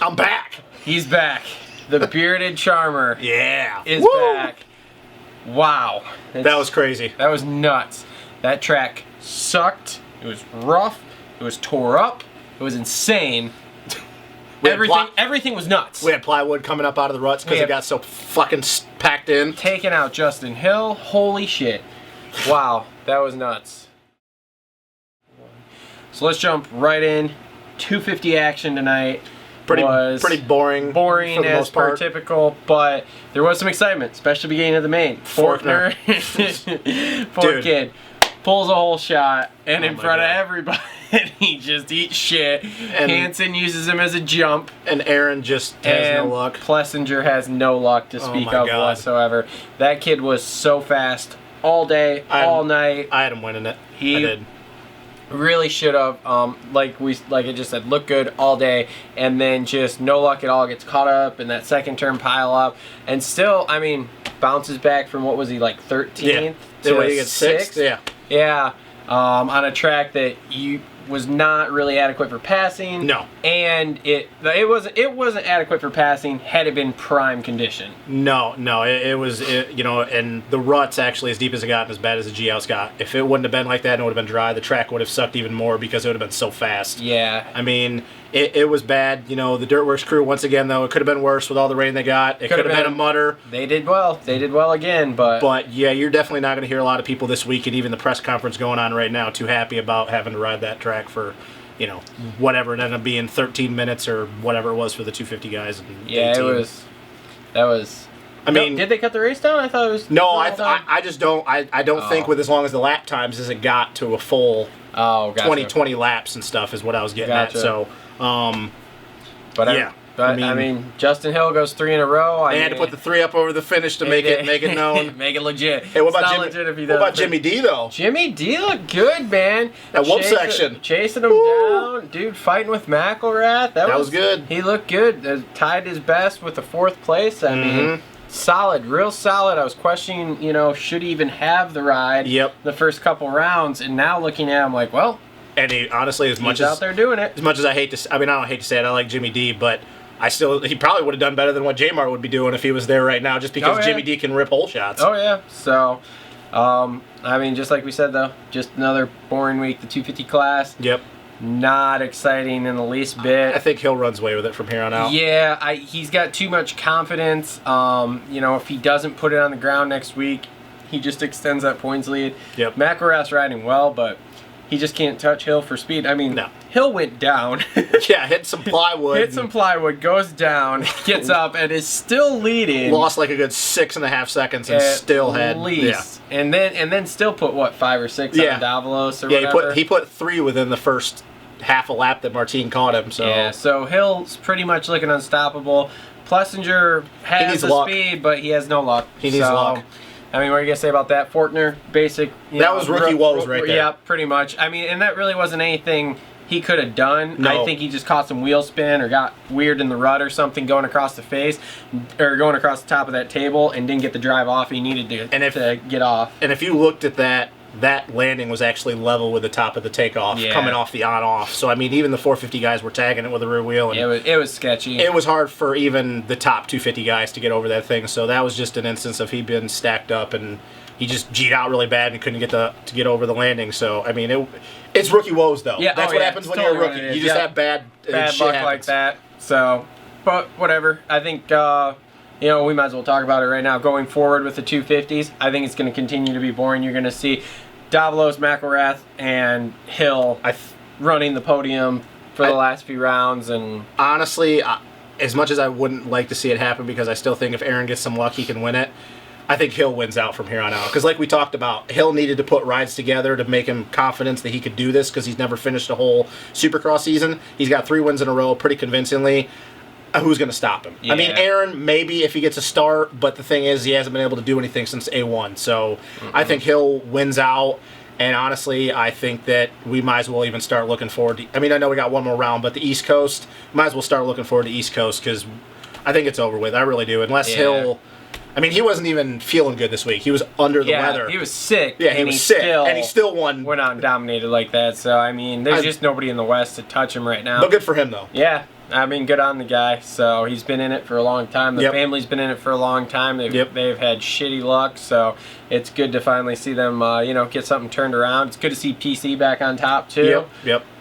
I'm back. He's back. The bearded charmer is back. Wow. That was crazy. That was nuts. That track sucked. It was rough. It was tore up. It was insane. Everything was nuts. We had plywood coming up out of the ruts because it got so fucking packed in. Taking out Justin Hill. Holy shit. Wow. That was nuts. So let's jump right in. 250 action tonight. Pretty boring. Boring as per typical, but there was some excitement, especially beginning of the main. Forkner, poor kid, pulls a whole shot, and in front of everybody, he just eats shit. And Hansen uses him as a jump. And Aaron just has no luck. Plessinger has no luck to speak of whatsoever. That kid was so fast all day, all night. I had him winning it. I did. Really should have, like I just said, look good all day, and then just no luck at all. Gets caught up in that second turn pile up, and still, I mean, bounces back from what was he like 13th to he gets 6th. Yeah. On a track that was not really adequate for passing. No. And it wasn't adequate for passing had it been prime condition. No, it was and the ruts actually as deep as it got and as bad as the G-outs got. If it wouldn't have been like that and it would have been dry, the track would have sucked even more because it would have been so fast. Yeah. I mean, it was bad. The Dirtworks crew, once again, though, it could have been worse with all the rain they got. It could have been a mutter. They did well. They did well again, but... But, yeah, you're definitely not going to hear a lot of people this week, and even the press conference going on right now, too happy about having to ride that track for, whatever. It ended up being 13 minutes or whatever it was for the 250 guys. Yeah, 18. That was... I mean... Did they cut the race down? I thought it was... No, I just don't... I don't think with as long as the lap times as it got to a full... 20 laps and stuff is what I was getting at. So, I mean, Justin Hill goes 3 in a row. They had to put the 3 up over the finish to make it known, make it legit. Hey, what about Jimmy D though? Jimmy D looked good, man. That whoop section, chasing him down, dude, fighting with McElrath. That was good. He looked good. Tied his best with the 4th place. I mean. Solid, real solid. I was questioning, should he even have the ride the first couple rounds, and now looking at him like, well, and he honestly, he's out there doing it. As much as I don't hate to say it, I like Jimmy D, but he probably would have done better than what J-Mart would be doing if he was there right now, just because Jimmy D can rip hole shots. Oh yeah. So, I mean, just like we said though, just another boring week. The 250 class. Yep. Not exciting in the least bit. I think Hill runs away with it from here on out. Yeah, he's got too much confidence. If he doesn't put it on the ground next week, he just extends that points lead. Yep. McElrath's riding well, but he just can't touch Hill for speed. I mean, Hill went down. Hit some plywood. Goes down, gets up, and is still leading. Lost like a good 6.5 seconds and still had least. Yeah. And then still put 5 or 6 on Davalos or whatever. Yeah, he put 3 within the first half a lap that Martin caught him. So Hill's pretty much looking unstoppable. Plessinger has the speed, but he has no luck. He needs luck. I mean, what are you going to say about that? Forkner, basic. That was rookie woes right there. Yeah, pretty much. I mean, and that really wasn't anything he could have done. No. I think he just caught some wheel spin or got weird in the rut or something going across the face or going across the top of that table and didn't get the drive off he needed to get off. And if you looked at that landing was actually level with the top of the takeoff coming off the on-off. So, I mean, even the 450 guys were tagging it with a rear wheel. And it was sketchy. It was hard for even the top 250 guys to get over that thing. So that was just an instance of he being stacked up and he just G'd out really bad and couldn't get over the landing. So, I mean, it's rookie woes, though. Yeah, that's what happens when you're a rookie. You just have bad luck like that. So, but whatever. I think... we might as well talk about it right now. Going forward with the 250s, I think it's going to continue to be boring. You're going to see Davalos, McElrath, and Hill running the podium for the last few rounds. And honestly, as much as I wouldn't like to see it happen because I still think if Aaron gets some luck, he can win it, I think Hill wins out from here on out. Because like we talked about, Hill needed to put rides together to make him confidence that he could do this because he's never finished a whole Supercross season. He's got 3 wins in a row pretty convincingly. Who's going to stop him? Yeah. I mean, Aaron, maybe if he gets a start, but the thing is he hasn't been able to do anything since A1. So I think Hill wins out, and honestly, I think that we might as well even start looking forward to... I mean, I know we got one more round, but the East Coast, might as well start looking forward to East Coast because I think it's over with. I really do. Unless Hill... I mean, he wasn't even feeling good this week. He was under the weather. He was sick. Yeah, he was sick, and he still won. Went out and dominated like that. So, I mean, there's just nobody in the West to touch him right now. But good for him, though. Yeah. I mean, good on the guy. So he's been in it for a long time. The family's been in it for a long time. They've had shitty luck, so it's good to finally see them, get something turned around. It's good to see PC back on top too.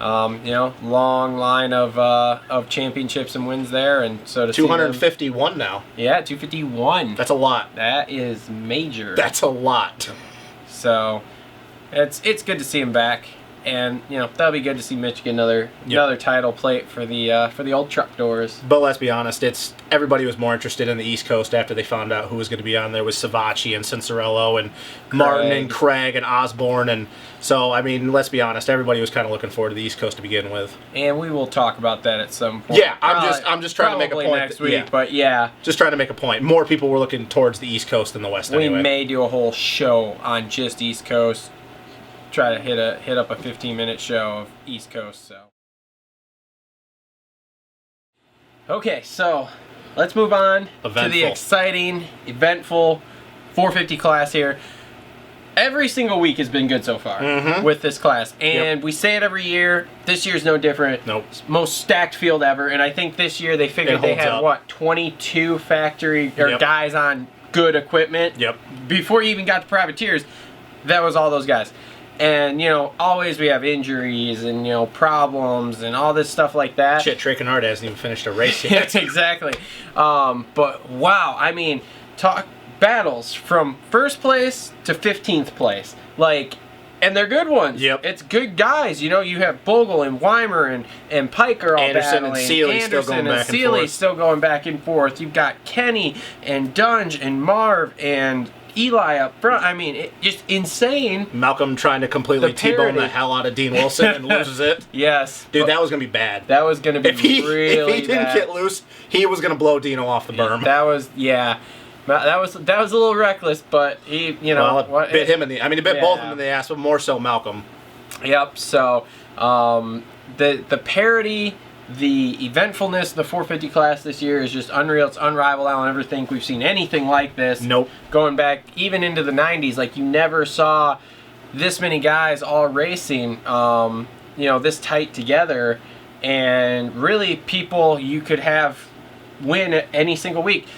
Long line of championships and wins there, and so to 251 now. Yeah, 251. That's a lot. That is major. That's a lot. So it's good to see him back. And that'll be good to see Mitch get another title plate for the old truck doors. But let's be honest, everybody was more interested in the East Coast after they found out who was going to be on there with Savacci and Cincerello and Martin and Craig and Osborne, and so I mean, let's be honest, everybody was kind of looking forward to the East Coast to begin with. And we will talk about that at some point. Yeah, I'm just trying to make a point next week, but just trying to make a point. More people were looking towards the East Coast than the West. We may do a whole show on just East Coast. Try to hit up a 15-minute show of East Coast. So okay, so let's move on to the exciting, eventful 450 class here. Every single week has been good so far with this class, and we say it every year. This year's no different. Nope. Most stacked field ever, and I think this year they figured they had 22 factory or guys on good equipment. Yep. Before you even got the privateers, that was all those guys. And, always we have injuries and, problems and all this stuff like that. Shit, Trey Kennard hasn't even finished a race yet. Exactly. But, wow, I mean, talk battles from first place to 15th place. And they're good ones. Yep. It's good guys. You have Bogle and Weimer and Piker all Anderson battling. And Seeley still going back and Seeley forth. still going back and forth. You've got Kenny and Dunge and Marv and Eli up front. I mean, just insane. Malcolm trying to completely T-bone the hell out of Dean Wilson and loses it. Yes. Dude, that was going to be bad. That was going to be if he really didn't bad. get loose, he was going to blow Dino off the berm. That was a little reckless, but he, it bit him in the. I mean, it bit both of them in the ass, but more so Malcolm. Yep. So, the parity, the eventfulness of the 450 class this year is just unreal. It's unrivaled. I don't ever think we've seen anything like this. Nope. Going back even into the 90s, you never saw this many guys all racing, this tight together, and really people you could have win any single week.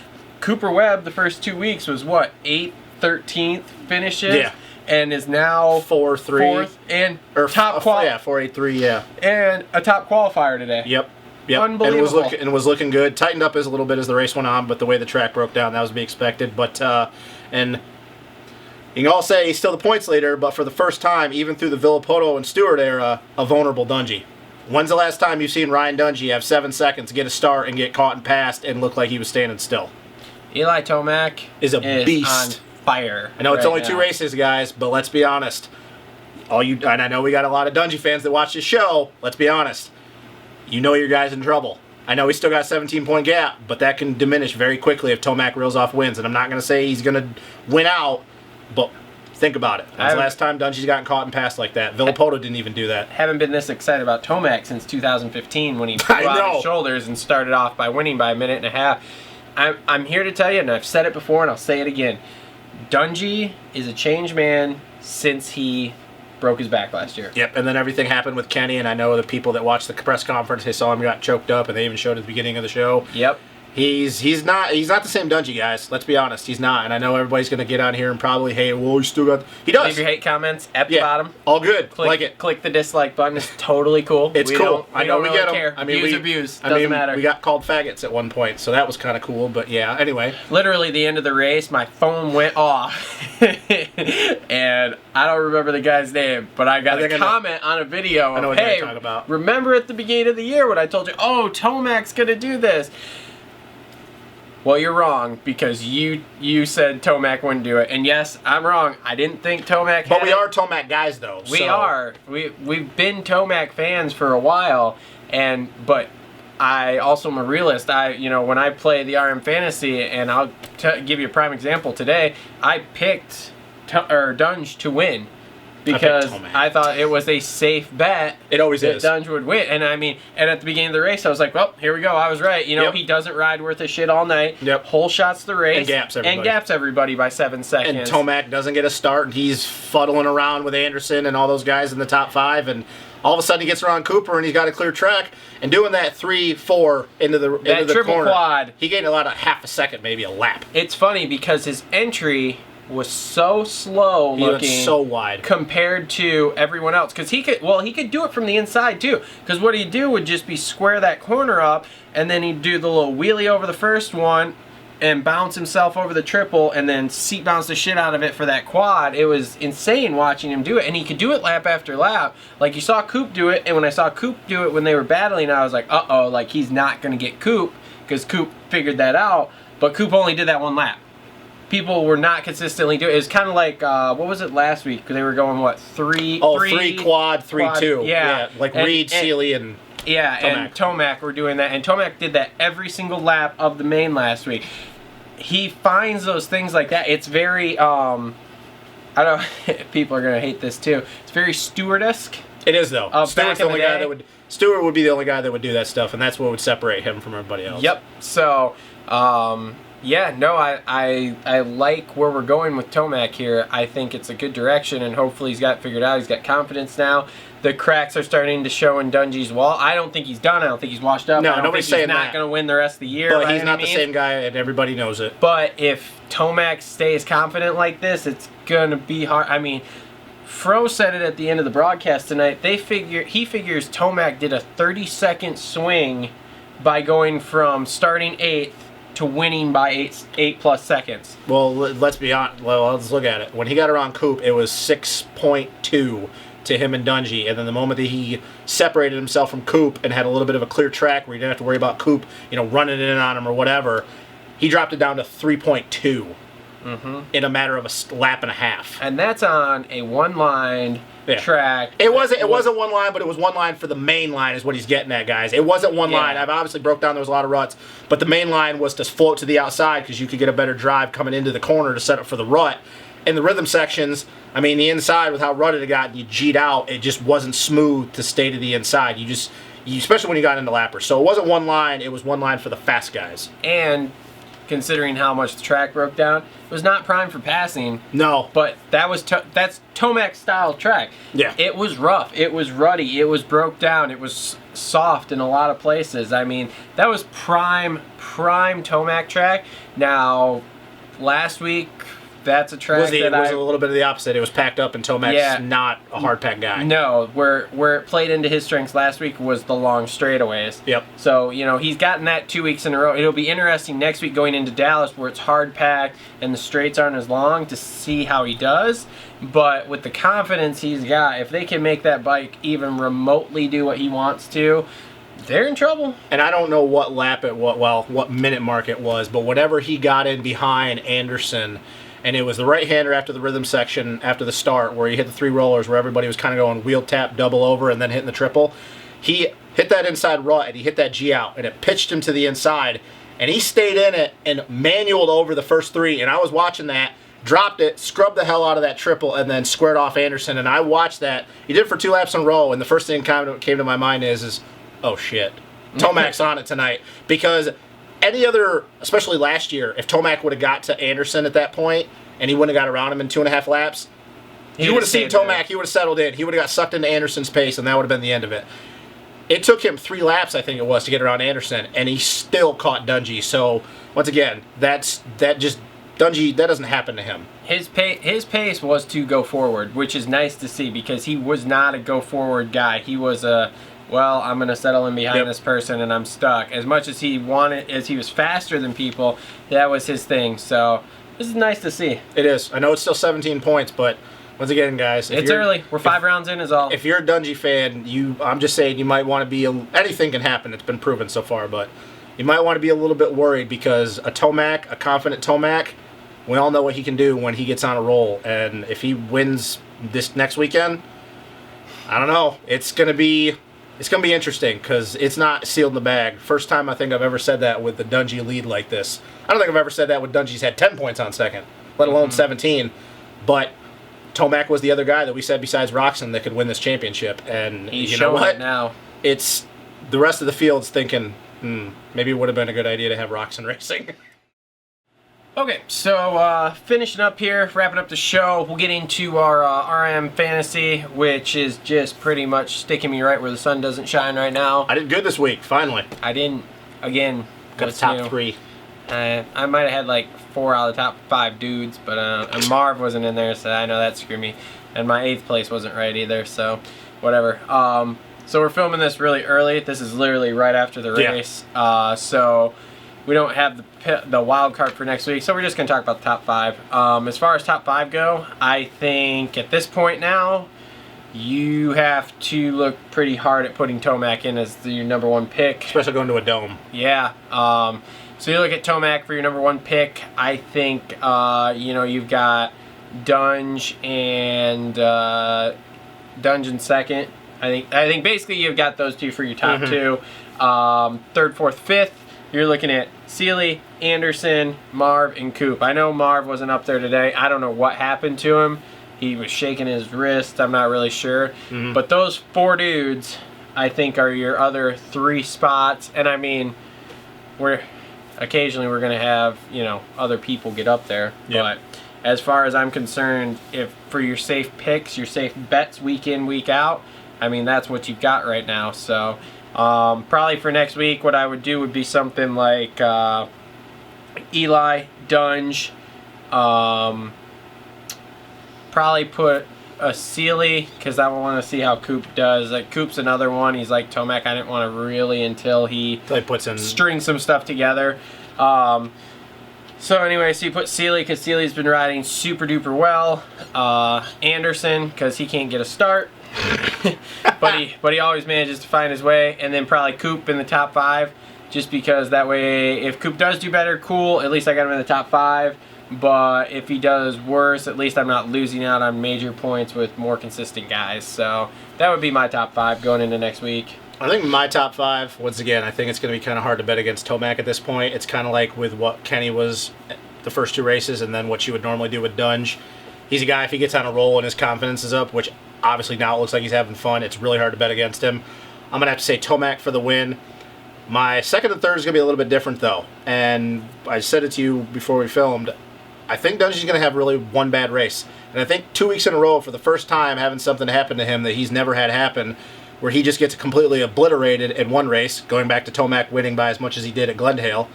Cooper Webb the first 2 weeks was 8th, 13th finishes. Yeah. And is now 4-3 and top qual. 4-8-3. Yeah. And a top qualifier today. Yep. Unbelievable. And it was looking good. Tightened up as a little bit as the race went on, but the way the track broke down, that was to be expected. But and you can all say he's still the points leader, but for the first time, even through the Villapoto and Stewart era, a vulnerable Dungey. When's the last time you've seen Ryan Dungey have 7 seconds, get a start, and get caught and passed, and look like he was standing still? Eli Tomac is a beast. On fire. I know it's only 2 races, guys, but let's be honest. And I know we got a lot of Dungey fans that watch this show. Let's be honest. You know your guy's in trouble. I know he's still got a 17-point gap, but that can diminish very quickly if Tomac reels off wins. And I'm not going to say he's going to win out, but think about it. When's the last time Dungey's gotten caught and passed like that? Villapoto didn't even do that. Haven't been this excited about Tomac since 2015 when he blew out his shoulders and started off by winning by a minute and a half. I'm here to tell you, and I've said it before, and I'll say it again. Dungey is a changed man since he broke his back last year. Yep, and then everything happened with Kenny, and I know the people that watched the press conference, they saw him got choked up, and they even showed at the beginning of the show. Yep. He's not the same Dungey, guys. Let's be honest, he's not. And I know everybody's gonna get on here and probably hate. Well, he still got. He does. Leave your hate comments at the bottom. All good. Like it. Click the dislike button. It's totally cool. It's cool. I know we really get them. Care. I mean, views are views. Doesn't matter. We got called faggots at one point, so that was kind of cool. But yeah. Anyway. Literally, the end of the race, my phone went off, and I don't remember the guy's name, but I got a comment on a video of, hey, talking about. Remember at the beginning of the year when I told you, oh, Tomac's gonna do this. Well, you're wrong, because you said Tomac wouldn't do it. And yes, I'm wrong. I didn't think Tomac had But we are Tomac guys, though. We are. We've been Tomac fans for a while, but I also am a realist. When I play the RM Fantasy, and I'll give you a prime example today, I picked Dunge to win. Because I thought it was a safe bet. It always is. Dunge would win. And at the beginning of the race, I was like, well, here we go. I was right. He doesn't ride worth a shit all night. Yep. Whole shots the race. And gaps everybody by 7 seconds. And Tomac doesn't get a start, and he's fuddling around with Anderson and all those guys in the top 5. And All of a sudden, he gets around Cooper and he's got a clear track. And doing that 3-4 into the triple corner, quad, he gained about a half a second, maybe a lap. It's funny because his entry was so slow looking, he went so wide compared to everyone else. Because he could do it from the inside too. Because what he'd do would just be square that corner up, and then he'd do the little wheelie over the first one, and bounce himself over the triple, and then seat bounce the shit out of it for that quad. It was insane watching him do it, and he could do it lap after lap. Like, you saw Coop do it, and when I saw Coop do it when they were battling, I was like, uh-oh, like, he's not going to get Coop, because Coop figured that out, but Coop only did that one lap. People were not consistently doing it. It was kind of like, what was it last week? They were going, what, three quad, 3-2. Yeah. Like Reed, Seeley, and yeah, Tomac. And Tomac were doing that, and Tomac did that every single lap of the main last week. He finds those things like that. It's very, I don't. People are gonna hate this too. It's very Stewart-esque. It is though. Stewart would be the only guy that would do that stuff, and that's what would separate him from everybody else. Yep. So, yeah, no, I like where we're going with Tomac here. I think it's a good direction, and hopefully he's got it figured out. He's got confidence now. The cracks are starting to show in Dungey's wall. I don't think he's done. I don't think he's washed up. No, nobody's saying that. He's not going to win the rest of the year. But he's not the same guy, and everybody knows it. But if Tomac stays confident like this, it's going to be hard. I mean, Fro said it at the end of the broadcast tonight. He figures Tomac did a 30-second swing by going from starting 8th to winning by 8+ seconds. Well, let's be honest. Well, let's look at it. When he got around Coop, it was 6.2 to him and Dungey, and then the moment that he separated himself from Coop and had a little bit of a clear track where he didn't have to worry about Coop, running in on him or whatever, he dropped it down to 3.2 in a matter of a lap and a half. And that's on a one-line track. It wasn't one line, but it was one line for the main line is what he's getting at, guys. It wasn't one line. I've obviously broke down there was a lot of ruts, but the main line was to float to the outside because you could get a better drive coming into the corner to set up for the rut. In the rhythm sections, I mean, the inside with how rutted it got, and you G'd out, it just wasn't smooth to stay to the inside. You especially when you got into lappers. So it wasn't one line, it was one line for the fast guys. And considering how much the track broke down, it was not primed for passing. No. But that's Tomac style track. Yeah. It was rough. It was ruddy. It was broke down. It was soft in a lot of places. I mean, that was prime Tomac track. Now, last week, that's a track was a little bit of the opposite. It was packed up, and Tomac's not a hard pack guy. No, where it played into his strengths last week was the long straightaways. Yep. So, he's gotten that 2 weeks in a row. It'll be interesting next week going into Dallas where it's hard packed and the straights aren't as long to see how he does. But with the confidence he's got, if they can make that bike even remotely do what he wants to, they're in trouble. And I don't know what what minute mark it was, but whatever he got in behind Anderson, and it was the right-hander after the rhythm section, after the start, where he hit the 3 rollers, where everybody was kind of going wheel tap, double over, and then hitting the triple. He hit that inside rut, and he hit that G out, and it pitched him to the inside, and he stayed in it and manualed over the first 3, and I was watching that, dropped it, scrubbed the hell out of that triple, and then squared off Anderson, and I watched that. He did it for 2 laps in a row, and the first thing that came to my mind is oh shit, Tomac's on it tonight, because any other, especially last year, if Tomac would have got to Anderson at that point and he wouldn't have got around him in 2.5 laps, you would have seen Tomac, he would have settled in. He would have got sucked into Anderson's pace, and that would have been the end of it. It took him 3 laps, I think it was, to get around Anderson, and he still caught Dungey. So, once again, Dungey, that doesn't happen to him. His pace was to go forward, which is nice to see because he was not a go-forward guy. He was I'm going to settle in behind this person and I'm stuck. As much as he was faster than people, that was his thing. So this is nice to see. It is. I know it's still 17 points, but once again, guys, it's early. We're 5 rounds in is all. If you're a Dungey fan, I'm just saying you might want to be, anything can happen. It's been proven so far, but you might want to be a little bit worried because a confident Tomac, we all know what he can do when he gets on a roll. And if he wins this next weekend, I don't know. It's going to be interesting because it's not sealed in the bag. First time I think I've ever said that with the Dungey lead like this. I don't think I've ever said that with Dungey's had 10 points on second, let alone 17. But Tomac was the other guy that we said besides Roxon that could win this championship. And he's you know showing what? it now. It's the rest of the field's thinking, maybe it would have been a good idea to have Roxon racing. Okay, so finishing up here, wrapping up the show, we'll get into our RM Fantasy, which is just pretty much sticking me right where the sun doesn't shine right now. I did good this week, finally. I didn't, again, Got a top 3. I might have had like 4 out of the top 5 dudes, but and Marv wasn't in there, so I know that screwed me. And my 8th place wasn't right either, so whatever. So we're filming this really early. This is literally right after the race. So we don't have the wild card for next week, so we're just going to talk about the top 5. As far as top 5 go, I think at this point now, you have to look pretty hard at putting Tomac in as your number 1 pick. Especially going to a dome. Yeah. So you look at Tomac for your number 1 pick. I think, you've got Dunge and Dunge in second. I think basically you've got those 2 for your top 2. 3rd, 4th, 5th. You're looking at Seeley, Anderson, Marv, and Coop. I know Marv wasn't up there today. I don't know what happened to him. He was shaking his wrist. I'm not really sure. But those 4 dudes, I think, are your other 3 spots. And I mean, occasionally we're going to have, other people get up there. Yep. But as far as I'm concerned, if for your safe picks, your safe bets week in, week out, I mean, that's what you've got right now. So probably for next week, what I would do would be something like Eli, Dunge, probably put a Seeley, because I want to see how Coop does. Like, Coop's another one. He's like Tomac. I didn't want to really until he puts in string some stuff together. So anyway, so you put Seeley because Seeley's been riding super duper well. Anderson because he can't get a start. but he always manages to find his way, and then probably Coop in the top 5, just because that way if Coop does do better, cool, at least I got him in the top 5, but if he does worse, at least I'm not losing out on major points with more consistent guys. So that would be my top 5 going into next week. I think my top 5, once again, I think it's going to be kind of hard to bet against Tomac at this point. It's kind of like with what Kenny was the first 2 races, and then what you would normally do with Dunge. He's a guy, if he gets on a roll and his confidence is up, which obviously now it looks like he's having fun, it's really hard to bet against him. I'm going to have to say Tomac for the win. My second and third is going to be a little bit different, though. And I said it to you before we filmed. I think Dungeon's going to have really one bad race. And I think 2 weeks in a row, for the first time, having something happen to him that he's never had happen, where he just gets completely obliterated in one race, going back to Tomac winning by as much as he did at Glendale,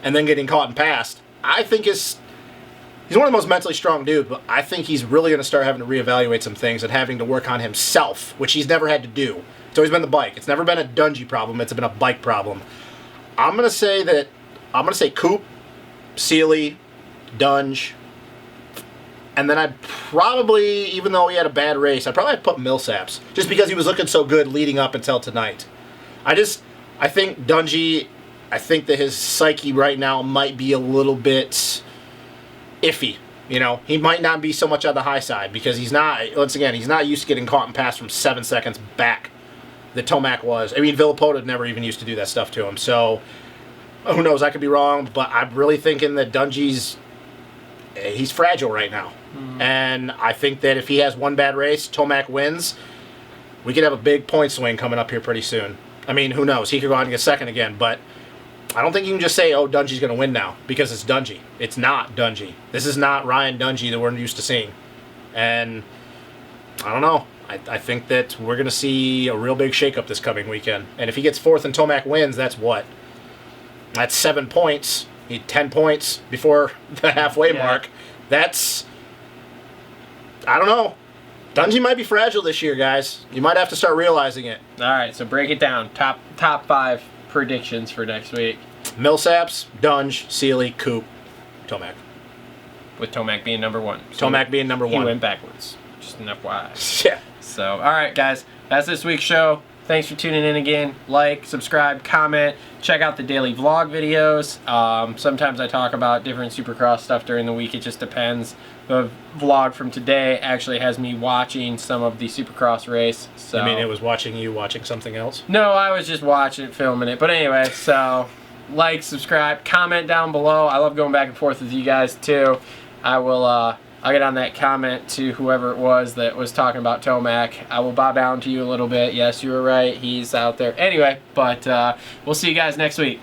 and then getting caught and passed. I think he's one of the most mentally strong dudes, but I think he's really going to start having to reevaluate some things and having to work on himself, which he's never had to do. It's always been the bike. It's never been a Dungy problem. It's been a bike problem. I'm going to say Coop, Seeley, Dunge, and then I'd probably, even though he had a bad race, I'd probably put Millsaps, just because he was looking so good leading up until tonight. I think Dungy, I think that his psyche right now might be a little bit iffy. He might not be so much on the high side because he's not used to getting caught and passed from 7 seconds back that Tomac was. I mean, Villapota never even used to do that stuff to him. So, who knows? I could be wrong, but I'm really thinking that Dungy's he's fragile right now. And I think that if he has one bad race, Tomac wins, we could have a big point swing coming up here pretty soon. I mean, who knows? He could go out and get second again, but I don't think you can just say, oh, Dungy's going to win now, because it's Dungy. It's not Dungy. This is not Ryan Dungy that we're used to seeing. And I don't know. I think that we're going to see a real big shakeup this coming weekend. And if he gets fourth and Tomac wins, that's what? That's 7 points. He had 10 points before the halfway mark. That's, I don't know. Dungy might be fragile this year, guys. You might have to start realizing it. All right, so break it down. Top 5 predictions for next week. Millsaps, Dunge, Seeley, Coop, Tomac. With Tomac being number 1. Tomac being number 1. He went backwards. Just an FYI. Yeah. So, all right, guys. That's this week's show. Thanks for tuning in again. Like, subscribe, comment. Check out the daily vlog videos. Sometimes I talk about different Supercross stuff during the week. It just depends. The vlog from today actually has me watching some of the Supercross race. So, I mean, it was watching you watching something else? No, I was just watching it, filming it. But anyway, so like, subscribe, comment down below. I love going back and forth with you guys too. I'll get on that comment to whoever it was that was talking about Tomac. I will bow down to you a little bit. Yes, you were right. He's out there. Anyway, but we'll see you guys next week.